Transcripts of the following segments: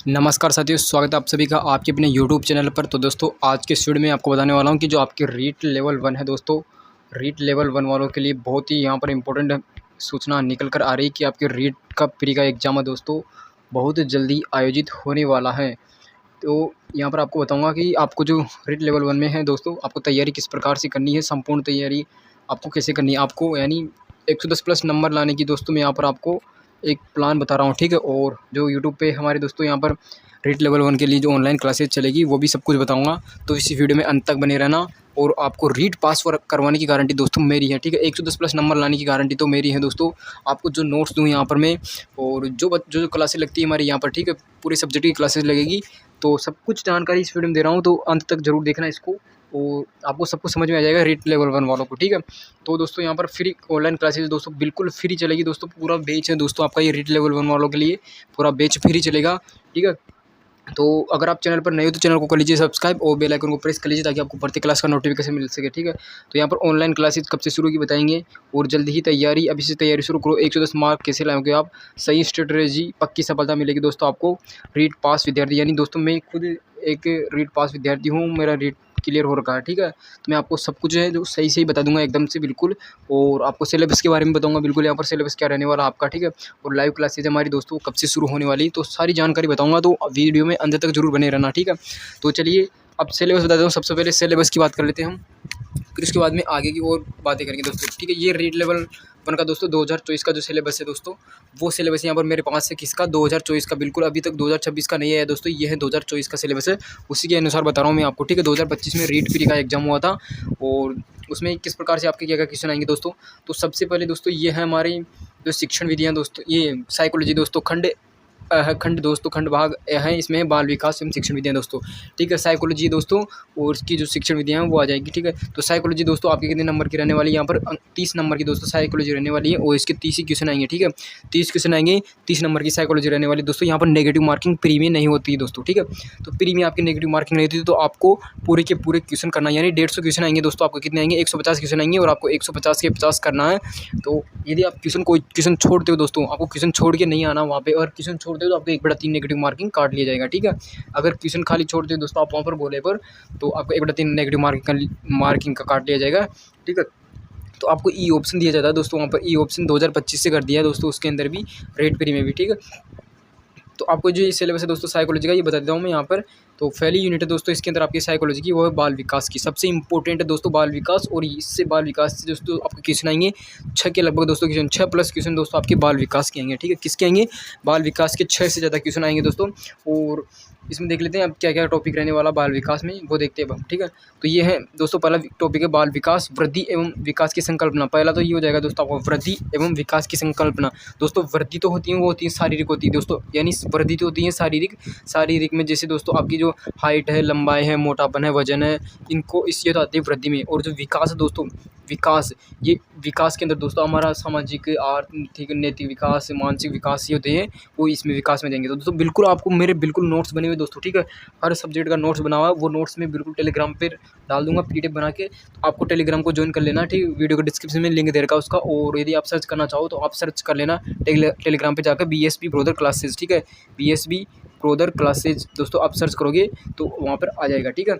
नमस्कार साथियों, स्वागत है आप सभी का आपके अपने यूट्यूब चैनल पर। तो दोस्तों आज के इस वीडियो में आपको बताने वाला हूं कि जो आपके रीट लेवल 1 है दोस्तों, रीट लेवल 1 वालों के लिए बहुत ही यहां पर इम्पोर्टेंट सूचना निकल कर आ रही है कि आपके रीट का प्री का एग्ज़ाम है दोस्तों, बहुत जल्दी आयोजित होने वाला है। तो यहाँ पर आपको बताऊँगा कि आपको जो रीट लेवल 1 में है दोस्तों, आपको तैयारी किस प्रकार से करनी है, संपूर्ण तैयारी आपको कैसे करनी है। आपको यानी 110 प्लस नंबर लाने की दोस्तों मैं यहाँ पर आपको एक प्लान बता रहा हूँ, ठीक है। और जो यूट्यूब पे हमारे दोस्तों यहाँ पर रीट लेवल 1 के लिए जो ऑनलाइन क्लासेस चलेगी वो भी सब कुछ बताऊँगा। तो इसी वीडियो में अंत तक बने रहना। और आपको रीट पास करवाने की गारंटी दोस्तों मेरी है, ठीक है। 110 प्लस नंबर लाने की गारंटी तो मेरी है दोस्तों। आपको जो नोट्स दूँ यहाँ पर मैं, और जो क्लासेस लगती है हमारी यहाँ पर, ठीक है, पूरे सब्जेक्ट की क्लासेस लगेगी। तो सब कुछ जानकारी इस वीडियो में दे रहा हूँ, तो अंत तक ज़रूर देखना इसको और आपको सब कुछ समझ में आ जाएगा रीट लेवल 1 वालों को, ठीक है। तो दोस्तों यहाँ पर फ्री ऑनलाइन क्लासेस दोस्तों बिल्कुल फ्री चलेगी दोस्तों। पूरा बैच है दोस्तों आपका, ये रीट लेवल 1 वालों के लिए पूरा बैच फ्री चलेगा, ठीक है। तो अगर आप चैनल पर नए हो तो चैनल को कर लीजिए सब्सक्राइब और बेल आइकन को प्रेस कर लीजिए ताकि आपको प्रत्येक क्लास का नोटिफिकेशन मिल सके, ठीक है। तो यहाँ पर ऑनलाइन क्लासेस कब से शुरू की बताएंगे और जल्दी ही तैयारी, अभी से तैयारी शुरू करो। 110 मार्क कैसे लाओगे आप, सही स्ट्रेटजी, पक्की सफलता मिलेगी दोस्तों आपको। रीट पास विद्यार्थी यानी दोस्तों मैं खुद एक रीट पास विद्यार्थी हूँ, मेरा रीट क्लियर हो रखा है, ठीक है। तो मैं आपको सब कुछ है जो सही सही बता दूंगा एकदम से बिल्कुल। और आपको सिलेबस के बारे में बताऊंगा बिल्कुल, यहाँ पर सिलेबस क्या रहने वाला आपका, ठीक है। और लाइव क्लासेज हमारी दोस्तों कब से शुरू होने वाली, तो सारी जानकारी बताऊंगा। तो वीडियो में अंत तक जरूर बने रहना, ठीक है। तो चलिए अब सिलेबस बता दूँ। सबसे पहले सिलेबस की बात कर लेते हैं हम, फिर उसके बाद में आगे की और बातें करेंगे दोस्तों, ठीक है। ये रीट लेवल 1 का दोस्तों 2024 का जो सिलेबस है दोस्तों, वो सिलेबस यहाँ पर मेरे पास है किसका, 2024 का। बिल्कुल अभी तक 2026 का नहीं है दोस्तों, ये है 2024 का सिलेबस है, उसी के अनुसार बता रहा हूँ मैं आपको, ठीक है। 2025 में रीट प्री का एग्जाम हुआ था और उसमें किस प्रकार से आपके क्या क्या क्वेश्चन आएंगे दोस्तों। तो सबसे पहले दोस्तों ये है हमारी जो शिक्षण विधियाँ दोस्तों, ये साइकोलॉजी दोस्तों, खंड दोस्तों, खंड भाग है इसमें, बाल विकास एवं शिक्षण विधियाँ दोस्तों, ठीक है। साइकोलॉजी दोस्तों और उसकी जो शिक्षण विधियाँ हैं वो आ जाएगी, ठीक है। तो साइकोलॉजी दोस्तों आपके कितने नंबर की रहने वाली है, यहाँ पर 30 नंबर की दोस्तों साइकोलॉजी रहने वाली है और इसके 30 ही क्वेश्चन आएंगे, ठीक है। 30 क्वेश्चन आएंगे, 30 नंबर की साइकोलॉजी रहने वाली दोस्तों। यहाँ पर नेगेटिव मार्किंग प्री में नहीं होती है दोस्तों, ठीक है। तो प्री में आपकी नेगेटिव मार्किंग नहीं होती, तो आपको पूरे के पूरे क्वेश्चन करना है, यानी 150 क्वेश्चन आएंगे दोस्तों। आपको कितने आएंगे, 150 क्वेश्चन आएंगे और आपको 150 के 50 करना है। तो यदि आप कोई क्वेश्चन छोड़ते हो दोस्तों, आपको क्वेश्चन छोड़ के नहीं आना वहाँ पे, और क्वेश्चन छोड़ते हो तो आपको 1/3 नेगेटिव मार्किंग काट लिया जाएगा, ठीक है। अगर क्वेश्चन खाली छोड़ते हो दोस्तों आप वहाँ पर बोले पर, तो आपको 1/3 नेगेटिव मार्किंग का काट लिया जाएगा, ठीक है। तो आपको ई ऑप्शन दिया जाता है दोस्तों, वहाँ पर ई ऑप्शन 2025 से कर दिया है दोस्तों, उसके अंदर भी रेट प्री में भी, ठीक है। तो आपको जो ये सिलेबस है दोस्तों साइकोलॉजी का, ये बता देता हूँ मैं यहाँ पर। तो पहली यूनिट है दोस्तों इसके अंदर आपकी साइकोलॉजी की, वो है बाल विकास की। सबसे इंपॉर्टेंट है दोस्तों बाल विकास, और इससे बाल विकास से दोस्तों आपको क्वेश्चन आएंगे 6 के लगभग दोस्तों क्वेश्चन, 6 प्लस क्वेश्चन दोस्तों आपके बाल विकास के आएंगे, ठीक है। किसके आएंगे, बाल विकास के 6 से ज़्यादा क्वेश्चन आएंगे दोस्तों। और इसमें देख लेते हैं अब क्या क्या टॉपिक रहने वाला बाल विकास में, वो देखते हैं अब हम, ठीक है। तो ये है दोस्तों पहला टॉपिक है बाल विकास, वृद्धि एवं विकास की संकल्पना। पहला तो ये हो जाएगा दोस्तों आपको वृद्धि एवं विकास की संकल्पना। दोस्तों वृद्धि तो होती है, वो होती है शारीरिक होती है दोस्तों, यानी वृद्धि तो होती है शारीरिक में, जैसे दोस्तों आपकी जो हाइट है, लंबाई है, मोटापन है, वजन है, इनको इससे तो आती है वृद्धि में। और जो विकास है दोस्तों, विकास, ये विकास के अंदर दोस्तों हमारा सामाजिक, आर्थिक, नैतिक विकास, मानसिक विकास ये होते हैं, वो इसमें विकास में देंगे। तो दोस्तों बिल्कुल आपको मेरे बिल्कुल नोट्स बने हुए दोस्तों, ठीक है। हर सब्जेक्ट का नोट्स बना हुआ है, वो नोट्स में बिल्कुल टेलीग्राम पर डाल दूंगा PDF बना के। तो आपको टेलीग्राम को ज्वाइन कर लेना, ठीक। वीडियो के डिस्क्रिप्शन में लिंक दे रखा है उसका, और यदि आप सर्च करना चाहो तो आप सर्च कर लेना टेलीग्राम पर जाकर BSB ब्रोदर क्लासेज, ठीक है। BSB ब्रोदर क्लासेज दोस्तों आप सर्च करोगे तो वहाँ पर आ जाएगा, ठीक है।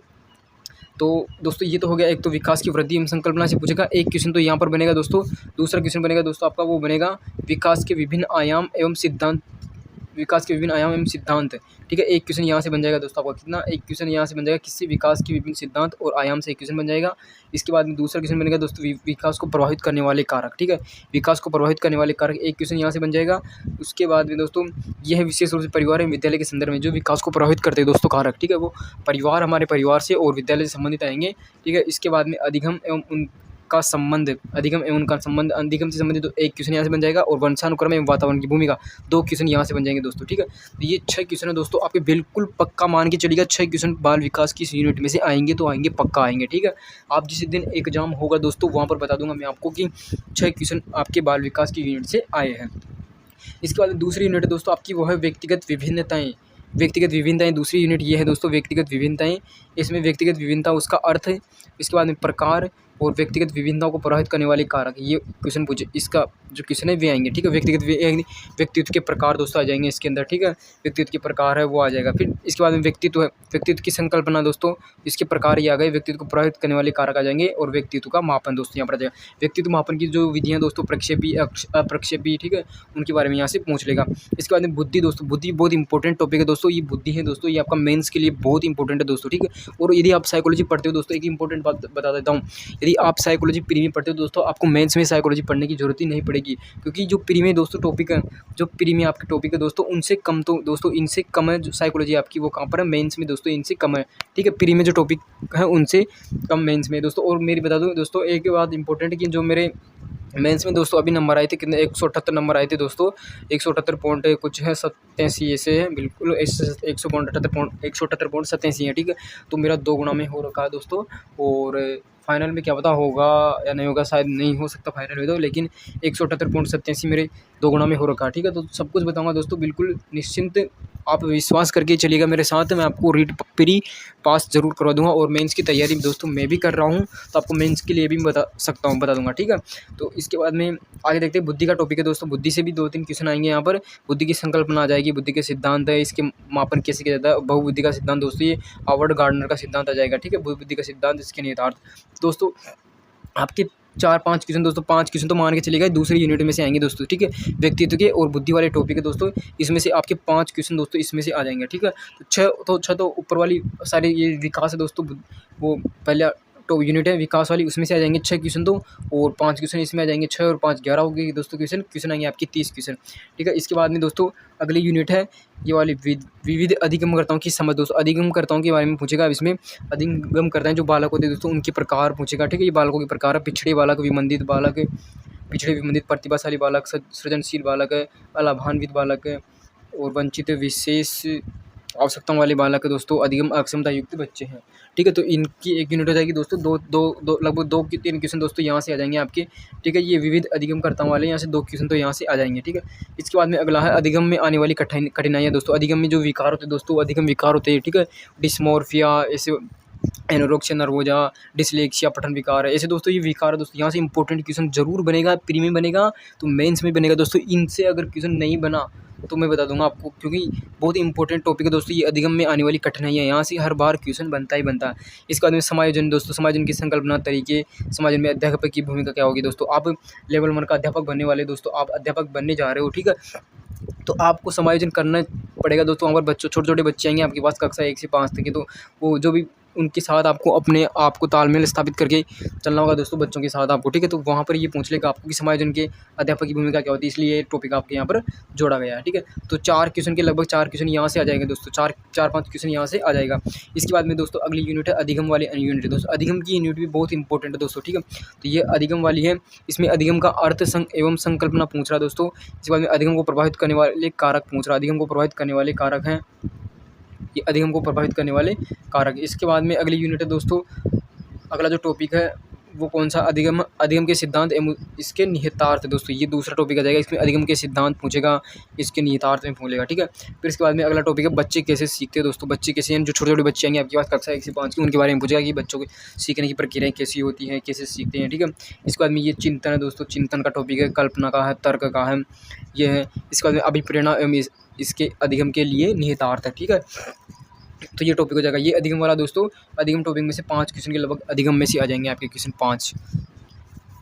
तो दोस्तों ये तो हो गया, एक तो विकास की वृद्धि एवं संकल्पना से पूछेगा एक क्वेश्चन, तो यहाँ पर बनेगा दोस्तों। दूसरा क्वेश्चन बनेगा दोस्तों आपका, वो बनेगा विकास के विभिन्न आयाम एवं सिद्धांत, ठीक है। एक क्वेश्चन यहाँ से बन जाएगा दोस्तों आपका, कितना, एक क्वेश्चन यहाँ से बन जाएगा, किससे, विकास के विभिन्न सिद्धांत और आयाम से एक क्वेश्चन बन जाएगा। इसके बाद में दूसरा क्वेश्चन बनेगा दोस्तों विकास को प्रभावित करने वाले कारक, ठीक है। विकास को प्रभावित करने वाले कारक, एक क्वेश्चन यहाँ से बन जाएगा। उसके बाद में दोस्तों यह विशेष रूप से परिवार एवं विद्यालय के संदर्भ में जो विकास को प्रभावित करते हैं दोस्तों कारक, ठीक है, वो परिवार, हमारे परिवार से और विद्यालय से संबंधित आएंगे, ठीक है। इसके बाद में अधिगम एवं उनका संबंध, अधिगम से संबंधित तो एक क्वेश्चन यहाँ से बन जाएगा, और वंशानुक्रम एवं वातावरण की भूमिका 2 क्वेश्चन यहाँ से बन जाएंगे दोस्तों, ठीक है। तो ये 6 क्वेश्चन है दोस्तों आपके, बिल्कुल पक्का मान के चलिएगा 6 क्वेश्चन बाल विकास की इस यूनिट में से आएंगे, तो आएंगे, पक्का आएंगे, ठीक है। आप जिस दिन एग्जाम होगा दोस्तों वहाँ पर बता दूंगा मैं आपको कि 6 क्वेश्चन आपके बाल विकास की यूनिट से आए हैं। इसके बाद दूसरी यूनिट है दोस्तों आपकी, वो है व्यक्तिगत विभिन्नताएँ। दूसरी यूनिट ये है दोस्तों व्यक्तिगत विभिन्नताएँ। इसमें व्यक्तिगत विभिन्नता उसका अर्थ है, इसके बाद में प्रकार, और व्यक्तिगत विभिन्नताओं को प्रभावित करने वाले कारक, ये क्वेश्चन पूछे। इसका जो क्वेश्चन है वे आएंगे, ठीक है। व्यक्तित्व के प्रकार दोस्तों आ जाएंगे इसके अंदर, ठीक है। व्यक्तित्व के प्रकार है वो आ जाएगा। फिर इसके बाद में व्यक्तित्व है, व्यक्तित्व की संकल्पना दोस्तों, इसके प्रकार ये आ गए। व्यक्तित्व को प्रभावित करने वाले कारक आ जाएंगे और व्यक्तित्व का मापन दोस्तों यहाँ पर आ जाएगा। व्यक्तित्व मापन की जो विधियाँ दोस्तों, प्रक्षेपी अप्रक्षेपी, ठीक है, उनके बारे में यहाँ से पूछ लेगा। इसके बाद में बुद्धि दोस्तों, बुद्धि बहुत इंपॉर्टेंट टॉपिक है दोस्तों। ये बुद्धि है दोस्तों, ये आपका मेंस के लिए बहुत इंपॉर्टेंट है दोस्तों, ठीक है। और यदि आप साइकोलॉजी पढ़ते हो दोस्तों, एक इंपॉर्टेंट बात बता देता हूँ, यदि आप साइकोलॉजी प्री में पढ़ते हो दोस्तों, आपको मेंस में साइकोलॉजी पढ़ने की जरूरत ही नहीं पड़ेगी, क्योंकि जो प्री में दोस्तों टॉपिक है, जो प्री में आपके टॉपिक है दोस्तों, उनसे कम तो दोस्तों इनसे कम है जो साइकोलॉजी आपकी, वो कहाँ पर है, मेंस में दोस्तों इनसे कम है, ठीक है। प्री में जो टॉपिक है उनसे कम मेंस में दोस्तों। और मेरी बता दूँ दोस्तों एक बात इंपॉर्टेंट है कि जो मेरे मेंस में दोस्तों अभी नंबर आए थे कितने, 178 नंबर आए थे दोस्तों। 178 पॉइंट कुछ है 87 ऐसे है, बिल्कुल 178.87 है, ठीक है। तो मेरा 2 गुना में हो रखा है दोस्तों। और फाइनल में क्या पता होगा या नहीं होगा, शायद नहीं हो सकता फाइनल में तो, लेकिन 178.87 मेरे 2 गुना में हो रखा है, ठीक है। तो सब कुछ बताऊंगा दोस्तों, बिल्कुल निश्चिंत आप विश्वास करके चलिएगा मेरे साथ। मैं आपको रीट प्री पास जरूर करवा दूंगा। और मेंस की तैयारी दोस्तों मैं भी कर रहा हूँ, तो आपको मेंस के लिए भी बता दूंगा, ठीक है। तो इसके बाद में आगे देखते हैं, बुद्धि का टॉपिक है दोस्तों। बुद्धि से भी 2-3 क्वेश्चन आएंगे यहाँ पर। बुद्धि की संकल्पना आ जाएगी, बुद्धि के सिद्धांत है, इसके मापन कैसे किया जाता है। बहुबुद्धि का सिद्धांत दोस्तों, ये हार्वर्ड गार्डनर का सिद्धांत आ जाएगा, ठीक है। बहुबुद्धि का सिद्धांत, इसके निहितार्थ दोस्तों। आपके 4-5 क्वेश्चन दोस्तों, 5 क्वेश्चन तो मान के चलिएगा दूसरी यूनिट में से आएंगे दोस्तों, ठीक है। व्यक्तित्व के और बुद्धि वाले टॉपिक है दोस्तों, इसमें से आपके 5 क्वेश्चन दोस्तों इसमें से आ जाएंगे, ठीक है। तो 6 तो ऊपर वाली सारी ये विकास है दोस्तों, वो पहला तो यूनिट है विकास वाली, उसमें से आ जाएंगे 6 क्वेश्चन तो, और 5 क्वेश्चन इसमें आ जाएंगे। 6 और 5 11 हो गए दोस्तों क्वेश्चन आएंगे आपकी 30 क्वेश्चन, ठीक है। इसके बाद में दोस्तों अगली यूनिट है ये वाली विविध अधिगमकर्ताओं की समझ दोस्तों। अधिगमकर्ताओं के बारे में पूछेगा। अब इसमें अधिगमकर्ता जो बालक होते हैं दोस्तों, उनके प्रकार पूछेगा, ठीक है। ये बालकों के प्रकार है, पिछड़े बालक, विमंदित बालक, पिछड़े विमंदित, प्रतिभाशाली बालक, सृजनशील बालक है, अलाभान्वित बालक है, और वंचित विशेष आवश्यकताओं वाले बालक है दोस्तों, अधिगम अक्षमता युक्त बच्चे हैं, ठीक है। तो इनकी एक यूनिट हो जाएगी दोस्तों। लगभग 2-3 क्वेश्चन दोस्तों यहाँ से आ जाएंगे आपके, ठीक है। ये विविध अधिगमकर्ताओं वाले यहाँ से 2 क्वेश्चन तो यहाँ से आ जाएंगे, ठीक है। इसके बाद में अगला है अधिगम में आने वाली कठिनाइयाँ दोस्तों। अधिगम में जो विकार होते हैं दोस्तों, अधिगम विकार होते हैं, ठीक है। डिस्मोर्फिया, ऐसे एनोरेक्सिया नर्वोजा, डिसलेक्सिया, पठन विकार है, ऐसे दोस्तों ये विकार है दोस्तों। यहाँ से इंपॉर्टेंट क्वेश्चन जरूर बनेगा, प्री में बनेगा तो मेंस में बनेगा दोस्तों। इनसे अगर क्वेश्चन नहीं बना तो मैं बता दूंगा आपको, क्योंकि बहुत इंपॉर्टेंट टॉपिक है दोस्तों ये। अधिगम में आने वाली कठिनाइयाँ, यहाँ से हर बार क्वेश्चन बनता ही बनता है। इसके बाद में समायोजन दोस्तों, समायोजन की संकल्पना, तरीके, समायोजन में अध्यापक की भूमिका क्या होगी दोस्तों। आप लेवल 1 का अध्यापक बनने वाले दोस्तों, आप अध्यापक बनने जा रहे हो, ठीक है। तो आपको समायोजन करना पड़ेगा दोस्तों। अगर बच्चों छोटे बच्चे आएंगे आपके पास कक्षा 1 से 5 तक के, तो वो जो भी उनके साथ आपको अपने आप को तालमेल स्थापित करके चलना होगा दोस्तों, बच्चों के साथ आपको, ठीक है। तो वहाँ पर ये पूछ लेगा आपको कि समायोजन के अध्यापक की भूमिका क्या होती है, इसलिए ये टॉपिक आपके यहाँ पर जोड़ा गया है, ठीक है। तो 4 क्वेश्चन के लगभग 4 क्वेश्चन यहाँ से आ जाएंगे दोस्तों, 4-5 क्वेश्चन यहाँ से आ जाएगा। इसके बाद में दोस्तों अगली यूनिट है अधिगम वाली यूनिट है दोस्तों। अधिगम की यूनिट भी बहुत इंपॉर्टेंट है दोस्तों, ठीक है। तो ये अधिगम वाली है, इसमें अधिगम का अर्थ एवं संकल्पना पूछ रहा है दोस्तों। इसके बाद में अधिगम को प्रभावित करने वाले कारक पूछ रहा है। अधिगम को प्रभावित करने वाले कारक हैं, ये अधिगम को प्रभावित करने वाले कारक। इसके बाद में अगली यूनिट है दोस्तों, अगला जो टॉपिक है वो कौन सा, अधिगम के सिद्धांत एवं इसके निहितार्थ दोस्तों। ये दूसरा टॉपिक आ जाएगा, इसमें अधिगम के सिद्धांत पूछेगा, इसके निहितार्थ में पूछेगा, ठीक है। फिर इसके बाद में अगला टॉपिक है बच्चे कैसे सीखते हैं दोस्तों। बच्चे कैसे, यानी जो छोटे बच्चे आएंगे आपके पास कक्षा 1 से 5 की, उनके बारे में पूछेगा कि बच्चों के सीखने की प्रक्रियाएँ कैसी होती हैं, कैसे सीखते हैं, ठीक है। इसके बाद में ये चिंतन है दोस्तों, चिंतन का टॉपिक है, कल्पना का है, तर्क का है, ये है। इसके बाद में अभिप्रेरणा एवं इसके अधिगम के लिए निहितार्थ है, ठीक है। तो ये टॉपिक हो जाएगा ये अधिगम वाला दोस्तों। अधिगम टॉपिक में से 5 क्वेश्चन के लगभग अधिगम में से आ जाएंगे आपके क्वेश्चन 5।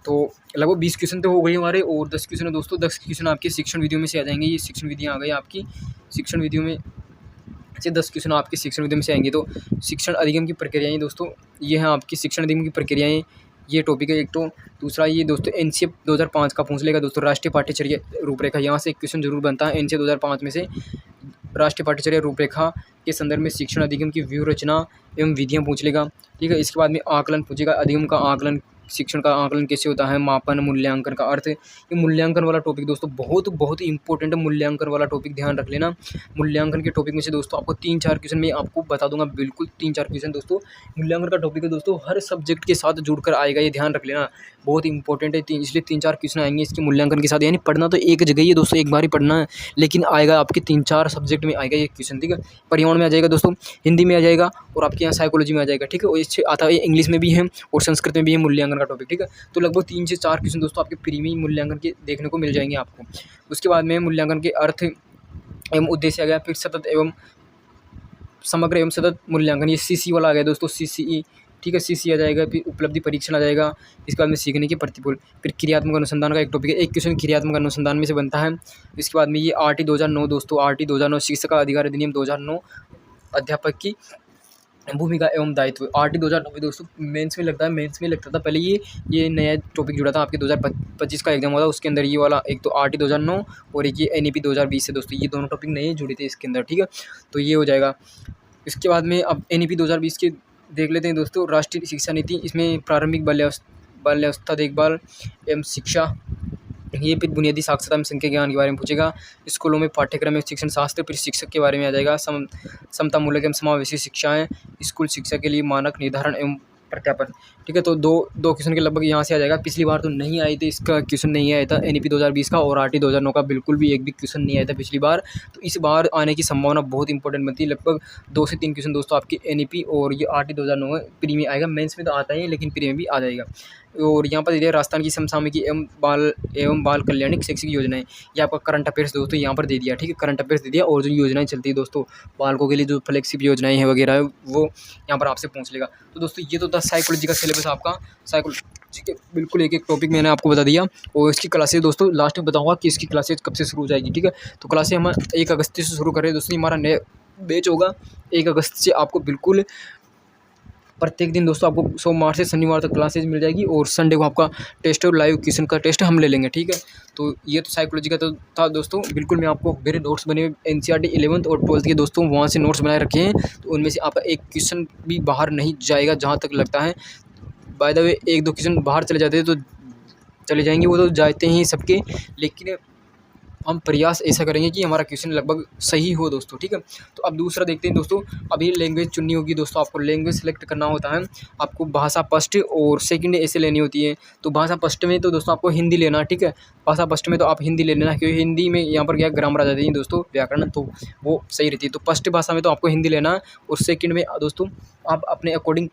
तो लगभग 20 क्वेश्चन तो हो गए हमारे, और 10 क्वेश्चन है दोस्तों। 10 क्वेश्चन आपके शिक्षण विधियों में से आ जाएंगे। ये शिक्षण विधियाँ आ गई आपकी, शिक्षण विधियों में से 10 क्वेश्चन आपके शिक्षण विधियों में से आएंगे। तो शिक्षण अधिगम की प्रक्रियाएँ दोस्तों, ये हैं आपकी शिक्षण अधिगम की प्रक्रियाएँ, ये टॉपिक है एक। तो दूसरा ये दोस्तों एनसीएफ 2005 का पूछ लेगा दोस्तों, राष्ट्रीय पाठ्यचर्या रूपरेखा। यहाँ से एक क्वेश्चन जरूर बनता है एनसीएफ 2005 में से, राष्ट्रीय पाठ्यचर्या रूपरेखा के संदर्भ में शिक्षण अधिगम की व्यूह रचना एवं विधियाँ पूछ लेगा, ठीक है। इसके बाद में आकलन पूछेगा, अधिगम का आकलन, शिक्षण का आकलन कैसे होता है, मापन, मूल्यांकन का अर्थ। ये मूल्यांकन वाला टॉपिक दोस्तों बहुत ही इंपॉर्टेंट है। मूल्यांकन वाला टॉपिक ध्यान रख लेना। मूल्यांकन के टॉपिक में से दोस्तों आपको 3-4 क्वेश्चन मैं आपको बता दूंगा, बिल्कुल 3-4 क्वेश्चन दोस्तों। मूल्यांकन का टॉपिक है दोस्तों, हर सब्जेक्ट के साथ जुड़कर आएगा, ये ध्यान रख लेना, बहुत इंपॉर्टेंट है। इसलिए 3-4 क्वेश्चन आएंगे इसके मूल्यांकन के साथ। यानी पढ़ना तो एक जगह ही है दोस्तों, एक बार ही पढ़ना है, लेकिन आएगा आपके 3-4 सब्जेक्ट में आएगा ये क्वेश्चन, ठीक है। पर्यावरण में आ जाएगा दोस्तों, हिंदी में आ जाएगा, और आपके यहाँ साइकोलॉजी में आ जाएगा, ठीक है। और इससे आता है इंग्लिश में भी है और संस्कृत में भी है मूल्यांकन मूल्यांकन का टॉपिक, ठीक है। तो लगभग 3 से 4 क्वेश्चन दोस्तों आपके प्री में ही मूल्यांकन के देखने को मिल जाएंगे आपको। उसके बाद में मूल्यांकन के अर्थ एवं उद्देश्य आ गया, फिर सतत एवं समग्र एवं सतत मूल्यांकन, ये सीसी वाला आ गया दोस्तों, सीसीई, ठीक है, सीसी आ जाएगा। फिर उपलब्धि परीक्षण आ जाएगा। इसके बाद में सीखने के प्रतिकूल, फिर क्रियात्मक अनुसंधान का एक टॉपिक है, एक क्वेश्चन क्रियात्मक अनुसंधान में से बनता है। इसके बाद में ये आरटी 2009 दोस्तों, आरटी 2009 शिक्षक का अधिकार अधिनियम 2009, अध्यापक की भूमिका एवं दायित्व, आरटी 2009 दोस्तों मेंस में लगता है, मेंस में लगता था पहले। ये नया टॉपिक जुड़ा था आपके 2025 का एग्जाम हुआ था, उसके अंदर ये वाला एक तो आरटी 2009 और एक ये एनईपी 2020 है दोस्तों, ये दोनों टॉपिक नए जुड़े थे इसके अंदर, ठीक है। तो ये हो जाएगा। इसके बाद में अब एनईपी 2020 के देख लेते हैं दोस्तों। राष्ट्रीय शिक्षा नीति, इसमें प्रारंभिक बाल्यावस्था देखभाल एवं शिक्षा, ये फिर बुनियादी साक्षरता में संख्या ज्ञान के बारे में पूछेगा। स्कूलों में पाठ्यक्रम में शिक्षण शास्त्र, फिर शिक्षक के बारे में आ जाएगा। समतामूलक एवं समावेशी शिक्षाएं, स्कूल शिक्षा के लिए मानक निर्धारण एवं प्रत्यापन, ठीक है। तो दो क्वेश्चन के लगभग यहाँ से आ जाएगा। पिछली बार तो नहीं आई थी, इसका क्वेश्चन नहीं आया था एनईपी 2020 का, और आरटी 2009 का बिल्कुल भी एक भी क्वेश्चन नहीं आया था पिछली बार। तो इस बार आने की संभावना बहुत इंपॉर्टेंट बनती है। लगभग 2 से 3 क्वेश्चन दोस्तों आपकी एनईपी और ये आरटी 2009 प्री में आएगा। मेंस में तो आता है लेकिन प्री में भी आ जाएगा। और यहाँ पर दे दिया राजस्थान की समसामयिकी एवं बाल कल्याणिक शैक्षिक योजनाएं, ये आपका करंट अफेयर्स दोस्तों यहाँ पर दे दिया, ठीक है। करंट अफेयर्स दे दिया और जो योजनाएं चलती है दोस्तों बालकों के लिए, जो फ्लैगशिप योजनाएं हैं वगैरह है, वो यहाँ पर आपसे पूछ लेगा। तो दोस्तों ये तो था साइकोलॉजी का सिलेबस आपका। साइकोलॉजी के बिल्कुल एक एक टॉपिक मैंने आपको बता दिया। और इसकी क्लासेस दोस्तों लास्ट में बताऊँगा कि इसकी क्लासेज कब से शुरू हो जाएगी, ठीक है। तो क्लासेज हम 1 अगस्त से शुरू कर रहे हैं दोस्तों। हमारा नया बैच होगा 1 अगस्त से। आपको बिल्कुल प्रत्येक दिन दोस्तों आपको सोमवार से शनिवार तक क्लासेज मिल जाएगी, और संडे को आपका टेस्ट और लाइव क्वेश्चन का टेस्ट हम ले लेंगे, ठीक है। तो ये तो साइकोलॉजी का तो था दोस्तों। बिल्कुल मैं आपको मेरे नोट्स बने एनसीईआरटी 11th और 12th के दोस्तों वहाँ से नोट्स बनाए रखे हैं। तो उनमें से आपका एक क्वेश्चन भी बाहर नहीं जाएगा जहाँ तक लगता है। बाय द वे 1-2 क्वेश्चन बाहर चले जाते हैं तो चले जाएंगे, वो तो जाते हैं सबके, लेकिन हम प्रयास ऐसा करेंगे कि हमारा क्वेश्चन लगभग सही हो दोस्तों, ठीक है। तो अब दूसरा देखते हैं दोस्तों। अभी लैंग्वेज चुननी होगी दोस्तों, आपको लैंग्वेज सेलेक्ट करना होता है। आपको भाषा फर्स्ट और सेकंड ऐसे लेनी होती है। तो भाषा फर्स्ट में तो दोस्तों आपको हिंदी लेना, ठीक है। भाषा फर्स्ट में तो आप हिंदी ले लेना, क्योंकि हिंदी में यहाँ पर क्या ग्रामर आ जाती है दोस्तों, व्याकरण, तो वो सही रहती है। तो फर्स्ट भाषा में तो आपको हिंदी लेना है, और सेकंड में दोस्तों आप अपने अकॉर्डिंग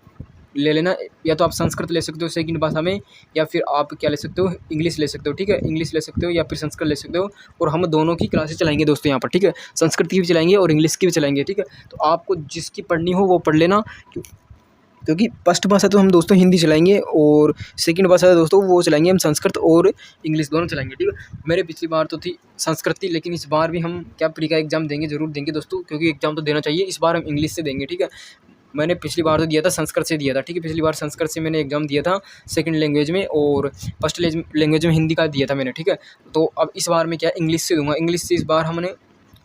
ले लेना। या तो आप संस्कृत ले सकते हो सेकंड भाषा में, या फिर आप क्या ले सकते हो, इंग्लिश ले सकते हो, ठीक है। इंग्लिश ले सकते हो या फिर संस्कृत ले सकते हो। और हम दोनों की क्लासेस चलाएंगे दोस्तों यहाँ पर, ठीक है। संस्कृत की भी चलाएंगे और इंग्लिश की भी चलाएंगे, ठीक है। तो आपको जिसकी पढ़नी हो वो पढ़ लेना, क्योंकि फर्स्ट भाषा तो हम दोस्तों हिंदी चलाएंगे, और सेकंड भाषा दोस्तों वो चलाएंगे हम संस्कृत और इंग्लिश दोनों चलाएंगे, ठीक है। मेरे पिछली बार तो थी संस्कृत थी, लेकिन इस बार भी हम क्या प्री का एग्जाम देंगे, जरूर देंगे दोस्तों, क्योंकि एग्जाम तो देना चाहिए। इस बार हम इंग्लिश से देंगे, ठीक है। मैंने पिछली बार तो दिया था संस्कृत से दिया था, ठीक है। पिछली बार संस्कृत से मैंने एग्जाम दिया था सेकंड लैंग्वेज में, और फर्स्ट लैंग्वेज में हिंदी का दिया था मैंने, ठीक है। तो अब इस बार मैं क्या इंग्लिश से दूंगा। इंग्लिश से इस बार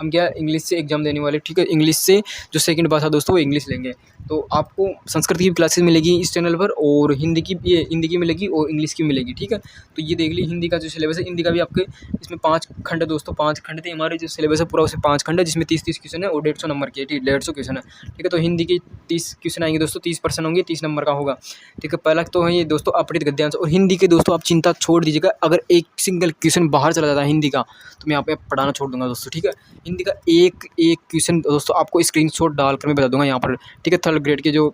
हम क्या इंग्लिश से एग्जाम देने वाले, ठीक है। इंग्लिश से जो सेकंड भाषा दोस्तों वो इंग्लिश लेंगे। तो आपको संस्कृत की भी क्लासेस मिलेगी इस चैनल पर, और हिंदी की मिलेगी और इंग्लिश की मिलेगी, ठीक है। तो ये देख ली हिंदी का जो सिलेबस है। हिंदी का भी आपके इसमें 5 खंड है दोस्तों, 5 खंड थे हमारे जो सिलेबस है पूरा, उसे 5 खंड है, जिसमें 30-30 क्वेश्चन है और 150 नंबर के, ठीक 150 क्वेश्चन है, ठीक है। तो हिंदी के 30 क्वेश्चन आएंगे दोस्तों, 30% होंगे, 30 नंबर का होगा, ठीक है। पहला तो है ये दोस्तों अपठित गद्यांश। और हिंदी के दोस्तों आप चिंता छोड़ दीजिएगा, अगर एक सिंगल क्वेश्चन बाहर चला जाता है हिंदी का, तो मैं यहाँ पे पढ़ाना छोड़ दूंगा दोस्तों, ठीक है। हिंदी का एक क्वेश्चन दोस्तों आपको स्क्रीनशॉट डालकर मैं बता दूंगा यहाँ पर, ठीक है। थर्ड ग्रेड के जो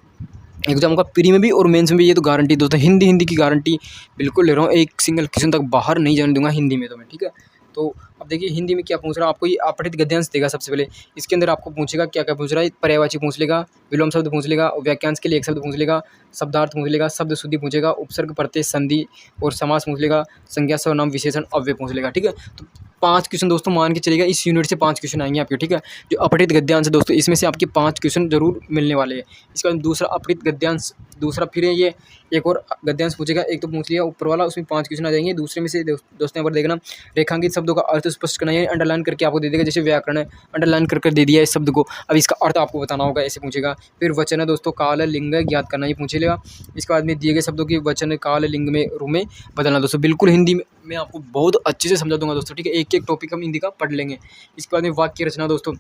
एग्जाम का प्री में भी और मेंस में भी, ये तो गारंटी दोस्तों, हिंदी की गारंटी बिल्कुल ले रहा हूँ। एक सिंगल क्वेश्चन तक बाहर नहीं जाने दूंगा हिंदी में तो मैं, ठीक है। तो अब देखिए हिंदी में क्या पूछ रहा है आपको, ये अपठित गद्यांश देगा सबसे पहले। इसके अंदर आपको पूछेगा क्या क्या पूछ रहा है, पर्यायवाची पूछ लेगा, विलोम शब्द पूछ लेगा, वाक्यांश के लिए एक शब्द पूछ लेगा, शब्दार्थ पूछ लेगा, शब्द शुद्धि पूछेगा, उपसर्ग प्रत्यय संधि और समास पूछ लेगा, संज्ञा सर्वनाम विशेषण अव्यय पूछ लेगा, ठीक है। तो 5 क्वेश्चन दोस्तों मान के चलेगा, इस यूनिट से 5 क्वेश्चन आएंगे आपके, ठीक है। जो अपठित गद्यांश है दोस्तों, इसमें से आपके 5 क्वेश्चन जरूर मिलने वाले हैं। इसके बाद दूसरा अपठित गद्यांश, दूसरा फिर ये एक और गद्यांश पूछेगा। एक तो पूछ लिया ऊपर वाला, उसमें 5 क्वेश्चन आ जाएंगे। दूसरे में से दोस्तों यहाँ पर देखना, रेखांकित शब्दों का अर्थ स्पष्ट करना है, अंडरलाइन करके आपको दे देगा। जैसे व्याकरण है, अंडरलाइन करके दे दिया इस शब्द को, अब इसका अर्थ आपको बताना होगा, ऐसे पूछेगा। फिर वचन है दोस्तों, काल लिंग ज्ञात करना, ये पूछ लेगा। इसके बाद में दिए गए शब्दों की वचन काल लिंग में रूप में बदलना दोस्तों, बिल्कुल हिंदी में मैं आपको बहुत अच्छे से समझा दूंगा दोस्तों, ठीक है। एक टॉपिक हम हिंदी का पढ़ लेंगे। इसके बाद में वाक्य रचना दोस्तों,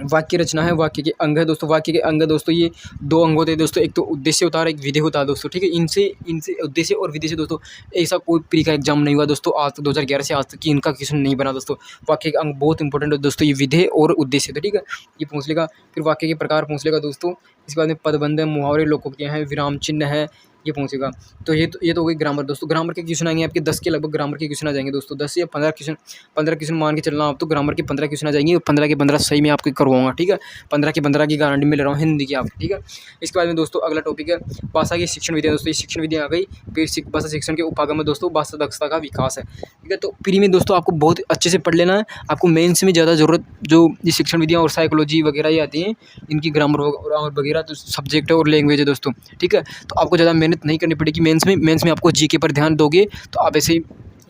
वाक्य रचना है, वाक्य के अंग है दोस्तों। वाक्य के अंग दोस्तों ये 2 अंग होते हैं दोस्तों, एक तो उद्देश्य होता है, एक विधेय होता है दोस्तों, ठीक है। इनसे उद्देश्य और विधेय से दोस्तों ऐसा कोई प्री का एग्जाम नहीं हुआ दोस्तों आज तक, 2011 से आज तक कि इनका क्वेश्चन नहीं बना दोस्तों। वाक्य के अंग बहुत इंपॉर्टेंट है दोस्तों, ये विधेय और उद्देश्य, ठीक है। ये पूछ लेगा। फिर वाक्य के प्रकार पूछ लेगा दोस्तों। इसके बाद में पदबंध है, मुहावरे, लोकोक्तियाँ हैं, विराम चिन्ह है, ये पूछेगा। तो ये तो हो गई ग्रामर दोस्तों। ग्रामर के क्वेश्चन आएंगे आपके 10 के लगभग ग्रामर के क्वेश्चन आ जाएंगे दोस्तों, 10 या 15 क्वेश्चन मान के चलना आप, तो ग्रामर के 15 क्वेश्चन आ जाएंगे और 15 के 15 सही में आपको करवाऊंगा, ठीक है। 15 के 15 की गारंटी मिल रहा हूँ हिंदी की आपको, ठीक है। इसके बाद में दोस्तों अगला टॉपिक है भाषा की शिक्षण विधियाँ दोस्तों। ये शिक्षण विधियाँ आ गई, फिर भाषा शिक्षण के उपागम में दोस्तों भाषा दक्षता का विकास है, ठीक है। तो प्री में दोस्तों आपको बहुत अच्छे से पढ़ लेना है। आपको मेंस में ज़्यादा ज़रूरत जो ये शिक्षण विधियाँ और साइकोलॉजी वगैरह ये आती हैं, इनकी ग्रामर और वगैरह तो सब्जेक्ट है और लैंग्वेज है दोस्तों, ठीक है। तो आपको ज़्यादा मेहनत नहीं करनी पड़ेगी मेंस में आपको जीके पर ध्यान दोगे तो आप ऐसे ही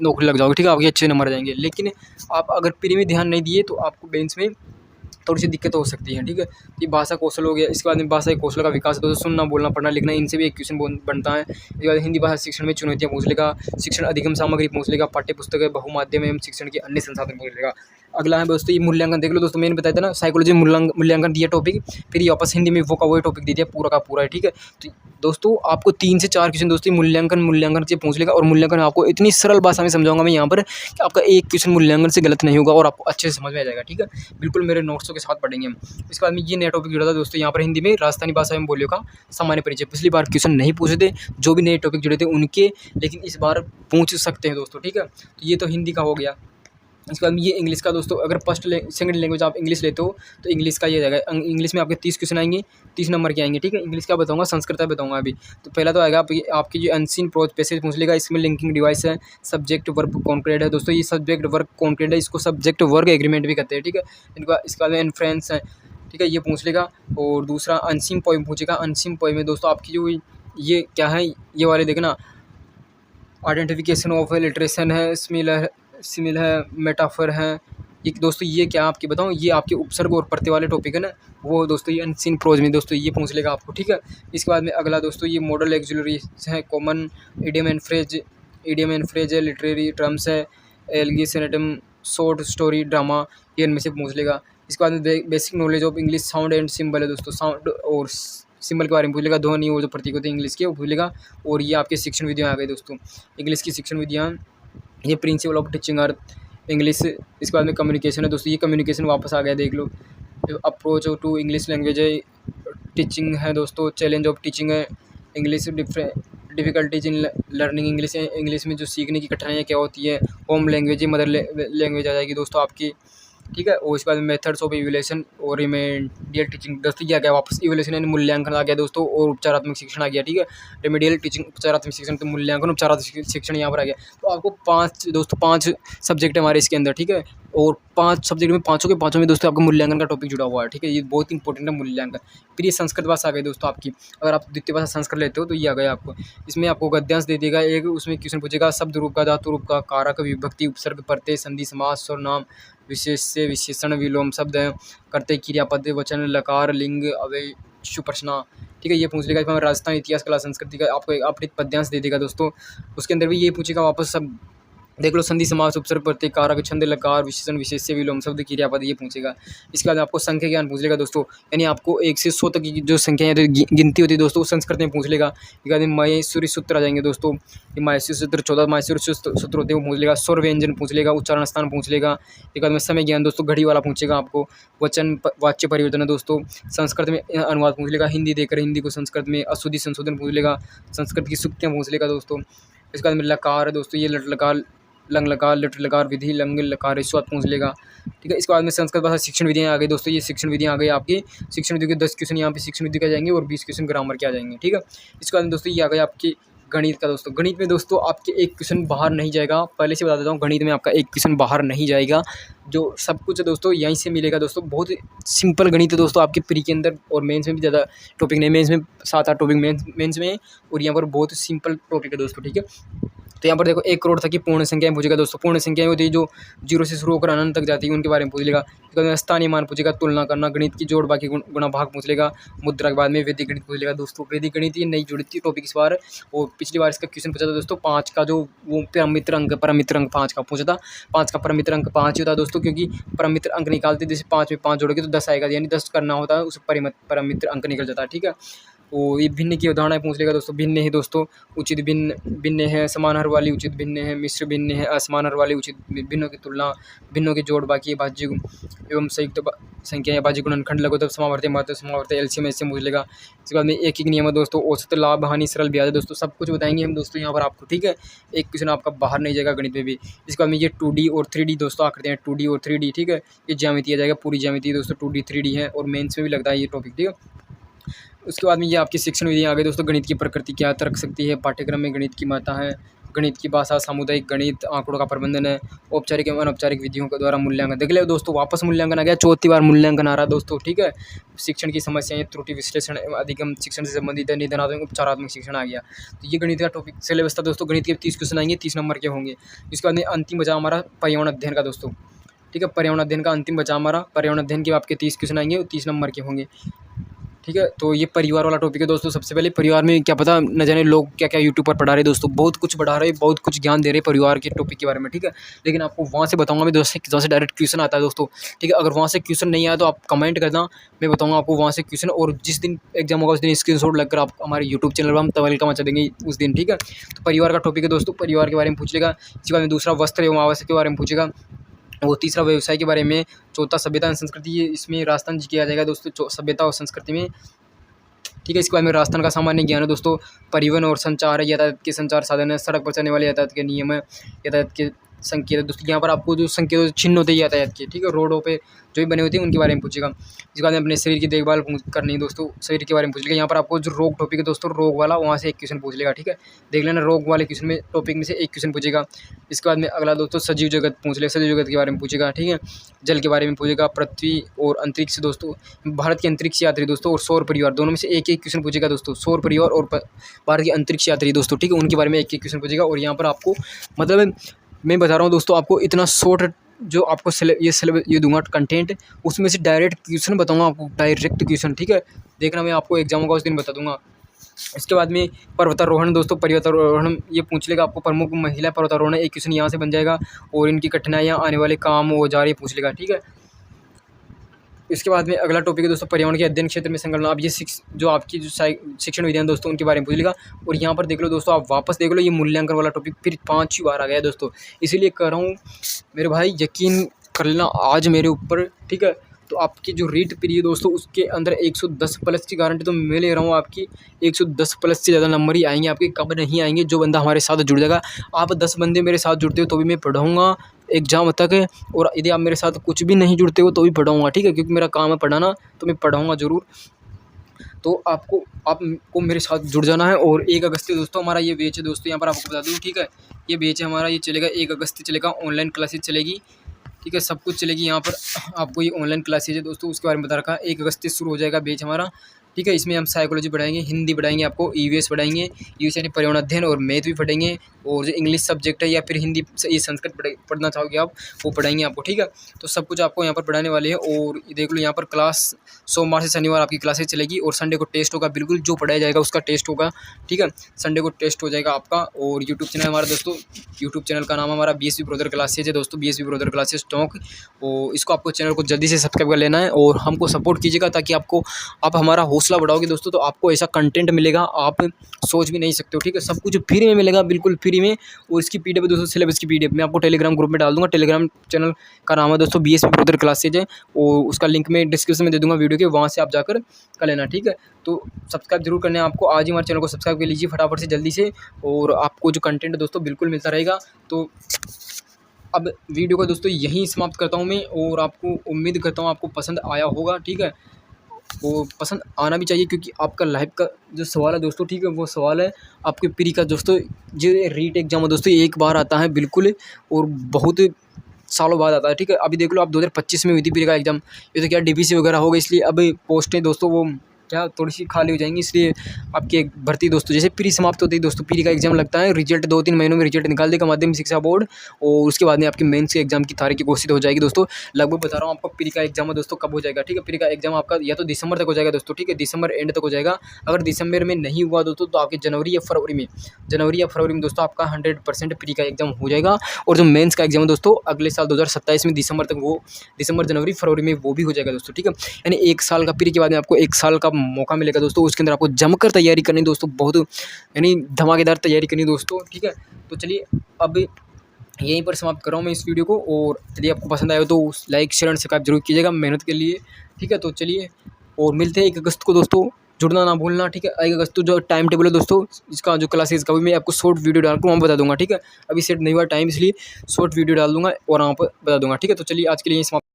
नौकरी लग जाओगे, ठीक है। आपके अच्छे नंबर आ जाएंगे। लेकिन आप अगर प्री में ध्यान नहीं दिए तो आपको मेंस में थोड़ी सी दिक्कत हो सकती है, ठीक है। ये भाषा कौशल हो गया। इसके बाद में भाषा कौशल का विकास दोस्तों, सुनना बोलना पढ़ना लिखना, इनसे भी एक क्वेश्चन बनता है। इसके बाद हिंदी भाषा शिक्षण में चुनौतियाँ पूछ लेगा, शिक्षण अधिगम सामग्री पूछ लेगा, पाठ्य पुस्तक बहुमाध्यम एवं शिक्षण के अन्य संसाधन पूछ लेगा। अगला है दोस्तों ये मूल्यांकन, देख लो दोस्तों, मैंने बताया था ना साइकोलॉजी मूल्यांकन दिया टॉपिक, फिर ये वापस हिंदी में वो का वही टॉपिक दे दिया पूरा का पूरा है, ठीक है। तो दोस्तों आपको 3 से 4 क्वेश्चन दोस्तों मूल्यांकन से पूछ लेगा, और मूल्यांकन आपको इतनी सरल भाषा में समझाऊंगा मैं यहाँ पर कि आपका एक क्वेश्चन मूल्यांकन से गलत नहीं होगा और आपको अच्छे से समझ में आ जाएगा, ठीक है। बिल्कुल मेरे नोट्सों के साथ पढ़ेंगे हम। इसके बाद में ये नया टॉपिक जुड़ा था दोस्तों यहाँ पर हिंदी में राजस्थानी भाषा में बोलियों का सामान्य परिचय। पिछली बार क्वेश्चन नहीं पूछे थे, जो भी नए टॉपिक जुड़े थे उनके, लेकिन इस बार पूछ सकते हैं दोस्तों, ठीक है। तो ये तो हिंदी का हो गया। इसके बाद में ये इंग्लिश का दोस्तों, अगर सेकंड लैंग्वेज आप इंग्लिश लेते हो तो इंग्लिश का ये जाएगा। इंग्लिश में आपके 30 क्वेश्चन आएंगे, 30 नंबर के आएंगे, ठीक है। इंग्लिश का बताऊंगा, संस्कृत का बताऊंगा अभी। तो पहला तो आएगा आपकी जो अनसीन प्रोज पैसेज पूछ लेगा। इसमें लिंकिंग डिवाइस है, सब्जेक्ट वर्ब कॉन्क्रीट है दोस्तों। ये सब्जेक्ट वर्ब कॉन्क्रीट है, इसको सब्जेक्ट वर्ग एग्रीमेंट भी कहते हैं, ठीक है। इनका इसके बाद में इन्फ्रेंस है, ठीक है, ये पूछ लेगा। और दूसरा अनसीन पोइम पूछेगा। अनसीन पोइम में दोस्तों आपकी जो ये क्या है, ये वाले देखना, आइडेंटिफिकेशन ऑफ लिटरेशन है, सिमिल है, मेटाफर है। ये दोस्तों ये क्या आपके बताऊँ, ये आपके उपसर्ग और प्रत्यय वाले टॉपिक है ना, वो दोस्तों ये अनसीन प्रोज में दोस्तों ये पूछ लेगा आपको, ठीक है। इसके बाद में अगला दोस्तों ये मॉडल एक्सुलरी है, कॉमन इडियम एंड फ्रेज है, लिटरेरी टर्म्स है, एलगी सेनेटम, शॉर्ट स्टोरी, ड्रामा, ये इनमें से पूछ लेगा। इसके बाद में basic knowledge of English sound and symbol है दोस्तों, साउंड और सिंबल के बारे में पूछ लेगा, ध्वनि और जो प्रतीक होते हैं इंग्लिश के वो पूछ लेगा। और ये आपके शिक्षण विधियाँ आ गई दोस्तों, इंग्लिश की शिक्षण विधियाँ, ये principle of teaching earth English. इसके बाद में कम्युनिकेशन है दोस्तों, ये कम्युनिकेशन वापस आ गया, देख लो। अप्रोच टू इंग्लिश लैंग्वेज है, टीचिंग है दोस्तों, चैलेंज ऑफ टीचिंग है, English difficulties in learning English है, इंग्लिश में जो सीखने की कठिनाइयाँ क्या होती है, होम लैंग्वेज मदर लैंग्वेज आ जाएगी दोस्तों आपकी, ठीक है। और इसके बाद मेथड्स ऑफ इवैल्यूएशन और रिमेडियल टीचिंग दोस्तों ये आ गया वापस, इवैल्यूएशन यानी मूल्यांकन आ गया दोस्तों, और उपचारात्मक शिक्षण आ गया, ठीक है। रेमेडियल टीचिंग उपचारात्मक शिक्षण, तो मूल्यांकन उपचारात्मक शिक्षण यहाँ पर आ गया। तो आपको 5 सब्जेक्ट हमारे इसके अंदर, ठीक है। और 5 सब्जेक्ट में पाँचों के पाँचों में दोस्तों आपको मूल्यांकन का टॉपिक जुड़ा हुआ है, ठीक है। ये बहुत इंपॉर्टेंट है मूल्यांकन। फिर ये संस्कृत भाषा आ गई दोस्तों आपकी, अगर आप द्वितीय भाषा संस्कृत लेते हो तो ये आ गया आपको। इसमें आपको गद्यांश दे देगा एक, उसमें क्वेश्चन पूछेगा शब्द रूप का, धातु रूप का, कारक, विभक्ति, उपसर्ग, प्रत्यय, संधि, समास, सर्वनाम, विशेष्य, विशेषण, विलोम शब्द है, कर्तव्य, क्रियापद, वचन, लकार, लिंग, अव्यय, प्रश्न, ठीक है। ये पूछ लेगा। इसमें राजस्थान इतिहास कला संस्कृति का आपको एक अपने पद्यांश दे देगा दोस्तों, उसके अंदर भी ये पूछेगा वापस सब, देख लो, संधि, समास, उपसर्ग, प्रत्यय, कारक, छंद, लकार, विशेषण, विशेष्य, विलोम शब्द, क्रियापद, ये पूछेगा। इसके बाद आपको संख्या ज्ञान पूछ लेगा दोस्तों, यानी आपको 1 से 100 तक की जो संख्या है गिनती होती है दोस्तों, संस्कृत में पूछ लेगा। इसके बाद माहेश्वरी सूत्र आ जाएंगे दोस्तों, ये माहेश्वरी सूत्र 14 माहेश्वरी सूत्र होते हैं वो पूछ लेगा। स्वर व्यंजन पूछ लेगा, उच्चारण स्थान पूछ लेगा। एक बाद में समय ज्ञान दोस्तों, घड़ी वाला पूछेगा आपको। वचन वाच्य परिवर्तन है दोस्तों, संस्कृत में अनुवाद पूछ लेगा, हिंदी देकर हिंदी को संस्कृत में, अशुद्धि संशोधन पूछ लेगा, संस्कृत की सूक्तियाँ पूछ लेगा दोस्तों। इसके बाद में लकार है दोस्तों, ये लट लकार, लंग लकार, लिट लकार, विधि, लंग लकार, रिश्वत पूछ लेगा, ठीक है। इसके बाद में संस्कृत भाषा शिक्षण विधियाँ आ गई दोस्तों, ये शिक्षण विधियाँ आ गई आपकी। शिक्षण विधि के 10 क्वेश्चन यहाँ पे शिक्षण विधि के आ जाएंगे और 20 क्वेश्चन ग्रामर के आ जाएंगे, ठीक है। इसके बाद में दोस्तों ये आ गए आपकी गणित का दोस्तों। गणित में दोस्तों आपके एक क्वेश्चन बाहर नहीं जाएगा, पहले से बता देता हूँ, गणित में आपका एक क्वेश्चन बाहर नहीं जाएगा। जो सब कुछ है दोस्तों यहीं से मिलेगा दोस्तों, बहुत सिंपल गणित है दोस्तों आपके प्री के अंदर, और मेंस में भी ज़्यादा टॉपिक नहीं, मेंस में 7-8 टॉपिक मेंस में, और यहाँ पर बहुत सिंपल टॉपिक है दोस्तों, ठीक है। तो यहाँ पर देखो 1 करोड़ तक की पूर्ण संख्याएं पूछेगा दोस्तों। पूर्ण संख्याएं होती है जो 0 से शुरू होकर अनंत तक जाती है, उनके बारे में पूछ लेगा। स्थानीय मान पूछेगा, तुलना करना, गणित की जोड़ बाकी गुणा भाग पूछ लेगा। मुद्रा के बाद में वैदिक गणित पूछ लेगा दोस्तों। वैदिक गणित ये नई जुड़ी थी टॉपिक इस बार, और पिछली बार इसका क्वेश्चन पूछा था दोस्तों 5 का, जो वो परमित्र अंक 5 का पूछा था। 5 का परमित्र अंक 5 ही होता है दोस्तों, क्योंकि परमित्र अंक निकालते जैसे 5 में 5 जोड़ोगे तो 10 आएगा, यानी 10 करना होता है, उस परमित्र अंक निकल जाता है, ठीक है। और ये भिन्न की अवधारणाएँ पूछ लेगा दोस्तों। भिन्न है दोस्तों, उचित भिन्न, भिन्न है, समान हर वाली उचित भिन्न है, मिश्र भिन्न है, असमान हर वाली उचित भिन्नों की तुलना, भिन्नों के जोड़, बाकी भाज्य एवं संयुक्त संख्या या भाज्य गुणनखंड, लघुत्तम, समावर्ती, महत्तम, समावर्ती, एलसीएम ऐसे पूछ लेगा। इसके बाद में एक नियम है दोस्तों, औसत, लाभ, हानि, सरल ब्याज दोस्तों, सब कुछ बताएंगे हम दोस्तों यहाँ पर आपको, ठीक है। एक क्वेश्चन आपका बाहर नहीं जाएगा गणित में भी। इसके बाद में ये 2D और 3D दोस्तों आकृति हैं, 2D और 3D, ठीक है। ये ज्यामिति आ जाएगा, पूरी ज्यामिति दोस्तों 2D 3D है, और मेंस में भी लगता है ये टॉपिक, ठीक है। उसके बाद में ये आपकी शिक्षण विधियाँ आ गई दोस्तों। गणित की प्रकृति क्या तर्क सकती है, पाठ्यक्रम में गणित की महत्ता है, गणित की भाषा, सामुदायिक गणित, आंकड़ों का प्रबंधन है, औपचारिक एवं अनौपचारिक विधियों के द्वारा मूल्यांकन। देख ले दोस्तों, वापस मूल्यांकन आ गया, चौथी बार मूल्यांकन आ रहा है दोस्तों, ठीक है। शिक्षण की समस्याएं, त्रुटि विश्लेषण एवं अधिगम शिक्षण से संबंधित है, निदानात्मक, उपचारात्मक शिक्षण आ गया। तो ये गणित का टॉपिक सिलेबस था दोस्तों। गणित के 30 क्वेश्चन आएंगे, 30 नंबर के होंगे। इसके बाद में अंतिम बचा हमारा पर्यावरण अध्ययन का दोस्तों, ठीक है। पर्यावरण अध्ययन का अंतिम बचा हमारा, पर्यावरण अध्ययन के आपके 30 क्वेश्चन आएंगे और 30 नंबर के होंगे, ठीक है। तो ये परिवार वाला टॉपिक है दोस्तों। सबसे पहले परिवार में क्या पता न जाने लोग क्या क्या यूट्यूब पर पढ़ा रहे दोस्तों, बहुत कुछ पढ़ा रहे, बहुत कुछ ज्ञान दे रहे परिवार के टॉपिक के बारे में, ठीक है। लेकिन आपको वहाँ से बताऊंगा मैं दोस्तों, जहाँ से डायरेक्ट क्वेश्चन आता है दोस्तों, ठीक है। अगर वहाँ से क्वेश्चन नहीं आया तो आप कमेंट करना, मैं बताऊंगा आपको वहाँ से क्वेश्चन। और जिस दिन एग्जाम होगा उस दिन स्क्रीनशॉट लगकर आप हमारे यूट्यूब चैनल पर हम तवलका मचा देंगे उस दिन, ठीक है। तो परिवार का टॉपिक है दोस्तों, परिवार के बारे में पूछ लेगा। इसके बाद में दूसरा वस्त्र एवं आवश्यक के बारे में पूछेगा, और तीसरा व्यवसाय के बारे में, चौथा सभ्यता एवं संस्कृति, ये इसमें राजस्थान जी किया जाएगा दोस्तों, सभ्यता और संस्कृति में, ठीक है। इसके बाद में राजस्थान का सामान्य ज्ञान है दोस्तों। परिवहन और संचार है, यातायात के संचार साधन है, सड़क पर चलने वाले यातायात के नियम है, यातायात के संकेत है दोस्तों। यहाँ पर आपको जो संकेत चिन्ह होते हैं यातायात के, ठीक है, रोडों पे जो भी बने होते हैं उनके बारे में पूछेगा। इसके बाद में अपने शरीर की देखभाल करनी है दोस्तों, शरीर के बारे में पूछ लेगा। यहाँ पर आपको जो रोग टॉपिक है दोस्तों, रोग वाला, वहाँ से एक क्वेश्चन पूछ लेगा, ठीक है। देख लेना, रोग वाले क्वेश्चन में टॉपिक में से एक क्वेश्चन पूछेगा। इसके बाद में अगला दोस्तों सजीव जगत पूछ लेगा, सजीव जगत के बारे में पूछेगा, ठीक है। जल के बारे में पूछेगा, पृथ्वी और अंतरिक्ष दोस्तों, भारत के अंतरिक्ष यात्री दोस्तों, और सौर परिवार, दोनों में से एक एक क्वेश्चन पूछेगा दोस्तों। सौर परिवार और भारत के अंतरिक्ष यात्री दोस्तों, ठीक है, उनके बारे में एक एक क्वेश्चन पूछेगा। और यहाँ पर आपको मतलब मैं बता रहा हूँ दोस्तों, आपको इतना शॉर्ट जो आपको सिलेबस ये दूंगा कंटेंट, उसमें से डायरेक्ट क्वेश्चन बताऊंगा आपको, डायरेक्ट क्वेश्चन, ठीक है। देखना, मैं आपको एग्जाम होगा उस दिन बता दूंगा। इसके बाद में पर्वतारोहण दोस्तों, पर्वतारोहण ये पूछ लेगा आपको, प्रमुख महिला पर्वतारोहण, एक क्वेश्चन यहाँ से बन जाएगा। और इनकी कठिनाइयाँ, आने वाले काम, औजार, ये पूछ लेगा, ठीक है। इसके बाद में अगला टॉपिक है दोस्तों, पर्यावरण के अध्ययन क्षेत्र में संकलन। अब ये जो आपकी जो शिक्षण विधियां दोस्तों, उनके बारे में पूछ लेगा। और यहाँ पर देख लो दोस्तों, आप वापस देख लो, ये मूल्यांकन वाला टॉपिक फिर 5 बार आ गया है दोस्तों। इसीलिए कह रहा हूँ मेरे भाई, यकीन कर लेना आज मेरे ऊपर, ठीक है। तो आपकी जो रीट पीरियड दोस्तों, उसके अंदर 110 प्लस की गारंटी तो मैं ले रहा हूँ आपकी। 110 प्लस से ज़्यादा नंबर ही आएंगे आपके, कब नहीं आएंगे। जो बंदा हमारे साथ जुड़ जाएगा, आप 10 बंदे मेरे साथ जुड़ते हो तो भी मैं पढ़ाऊँगा एग्जाम तक है। और यदि आप मेरे साथ कुछ भी नहीं जुड़ते हो तो भी पढ़ाऊँगा, ठीक है, क्योंकि मेरा काम है पढ़ाना, तो मैं पढ़ाऊँगा ज़रूर। तो आपको मेरे साथ जुड़ जाना है। और 1 अगस्त से दोस्तों हमारा ये बैच है दोस्तों, यहाँ पर आपको बता दूँ, ठीक है। ये बैच है हमारा, ये चलेगा 1 अगस्त से चलेगा, ऑनलाइन क्लासेज चलेगी, ठीक है, सब कुछ चलेगी यहाँ पर। आपको ये ऑनलाइन क्लासेज है दोस्तों, उसके बारे में बता रखा है। 1 अगस्त से शुरू हो जाएगा बैच हमारा, ठीक है। इसमें हम साइकोलॉजी पढ़ाएंगे, हिंदी पढ़ाएंगे आपको, ईवीएस पढ़ाएंगे, ईवीएस यानी पर्यावरण अध्ययन, और मैथ भी पढ़ेंगे। और जो इंग्लिश सब्जेक्ट है या फिर हिंदी, ये संस्कृत पढ़ना चाहोगे आप, वो पढ़ाएंगे आपको, ठीक है। तो सब कुछ आपको यहाँ पर पढ़ाने वाले हैं। और देख लो, यहाँ पर क्लास सोमवार से शनिवार आपकी क्लासेज चलेगी, और संडे को टेस्ट होगा, बिल्कुल जो पढ़ाया जाएगा उसका टेस्ट होगा, ठीक है। संडे को टेस्ट हो जाएगा आपका। और यूट्यूब चैनल हमारा दोस्तों, यूट्यूब चैनल का नाम हमारा BSB ब्रदर क्लासेज है दोस्तों, BSB ब्रदर क्लासेज टॉक। और इसको आपको चैनल को जल्दी से सब्सक्राइब कर लेना है, और हमको सपोर्ट कीजिएगा, ताकि आप हमारा हौसला बढ़ाओगे दोस्तों, तो आपको ऐसा कंटेंट मिलेगा आप सोच भी नहीं सकते हो, ठीक है। सब कुछ फ्री में मिलेगा, बिल्कुल फ्री में। और इसकी PDF दोस्तों, सिलेबस की PDF मैं आपको टेलीग्राम ग्रुप में डाल दूंगा। टेलीग्राम चैनल का नाम है दोस्तों BSB ब्रदर क्लासेज है, और उसका लिंक मैं डिस्क्रिप्शन में दे दूंगा वीडियो के, वहाँ से आप जाकर कर लेना, ठीक है। तो सब्सक्राइब जरूर करना है आपको, आज ही हमारे चैनल को सब्सक्राइब कर लीजिए फटाफट से, जल्दी से। और आपको जो कंटेंट दोस्तों बिल्कुल मिलता रहेगा। तो अब वीडियो को दोस्तों यहीं समाप्त करता हूँ मैं, और आपको उम्मीद करता हूँ आपको पसंद आया होगा, ठीक है। वो पसंद आना भी चाहिए, क्योंकि आपका लाइफ का जो सवाल है दोस्तों, ठीक है, वो सवाल है आपके प्री का दोस्तों। जो रीट एग्जाम है दोस्तों, एक बार आता है बिल्कुल, और बहुत सालों बाद आता है, ठीक है। अभी देख लो, आप 2025 में हुई थी प्री का एग्जाम, ये तो क्या DPC वगैरह होगा, इसलिए अब पोस्टें दोस्तों वो क्या थोड़ी सी खाली हो जाएंगी, इसलिए आपकी एक भर्ती दोस्तों, जैसे प्री समाप्त होती है दोस्तों, प्री का एग्जाम लगता है, रिजल्ट 2-3 महीनों में रिजल्ट निकाल देगा माध्यमिक शिक्षा बोर्ड। और उसके बाद में आपकी मेंस के एग्जाम की तारीख घोषित हो जाएगी दोस्तों। लगभग बता रहा हूँ आपको, प्री का एग्जाम है दोस्तों कब हो जाएगा, ठीक है। प्री का एग्जाम आपका या तो दिसंबर तक हो जाएगा दोस्तों, ठीक है, दिसंबर एंड तक हो जाएगा। अगर दिसंबर में नहीं हुआ दोस्तों, तो आपके जनवरी या फरवरी में दोस्तों आपका 100% प्री का एग्जाम हो जाएगा। और जो मेंस का एग्जाम है दोस्तों, अगले साल 2027 में दिसंबर तक, वो दिसंबर, जनवरी, फरवरी में वो भी हो जाएगा दोस्तों, ठीक है। यानी 1 साल का प्री के बाद में आपको 1 साल का मौका मिलेगा दोस्तों, उसके अंदर आपको जमकर तैयारी करनी दोस्तों, बहुत यानी धमाकेदार तैयारी करनी दोस्तों, ठीक है। तो चलिए अब यहीं पर समाप्त कर रहा हूँ मैं इस वीडियो को, और यदि आपको पसंद आया हो तो लाइक शेयर एंड सब्सक्राइब जरूर कीजिएगा मेहनत के लिए, ठीक है। तो चलिए और मिलते हैं 1 अगस्त को दोस्तों, जुड़ना ना भूलना, ठीक है। 1 अगस्त को जो टाइम टेबल है दोस्तों, इसका जो क्लासेस का भी मैं आपको शॉर्ट वीडियो डालकर वहाँ बता दूंगा, ठीक है। अभी सेट नहीं हुआ टाइम, इसलिए शॉर्ट वीडियो डाल दूंगा और वहाँ पर बता दूंगा, ठीक है। तो चलिए आज के लिए समाप्त।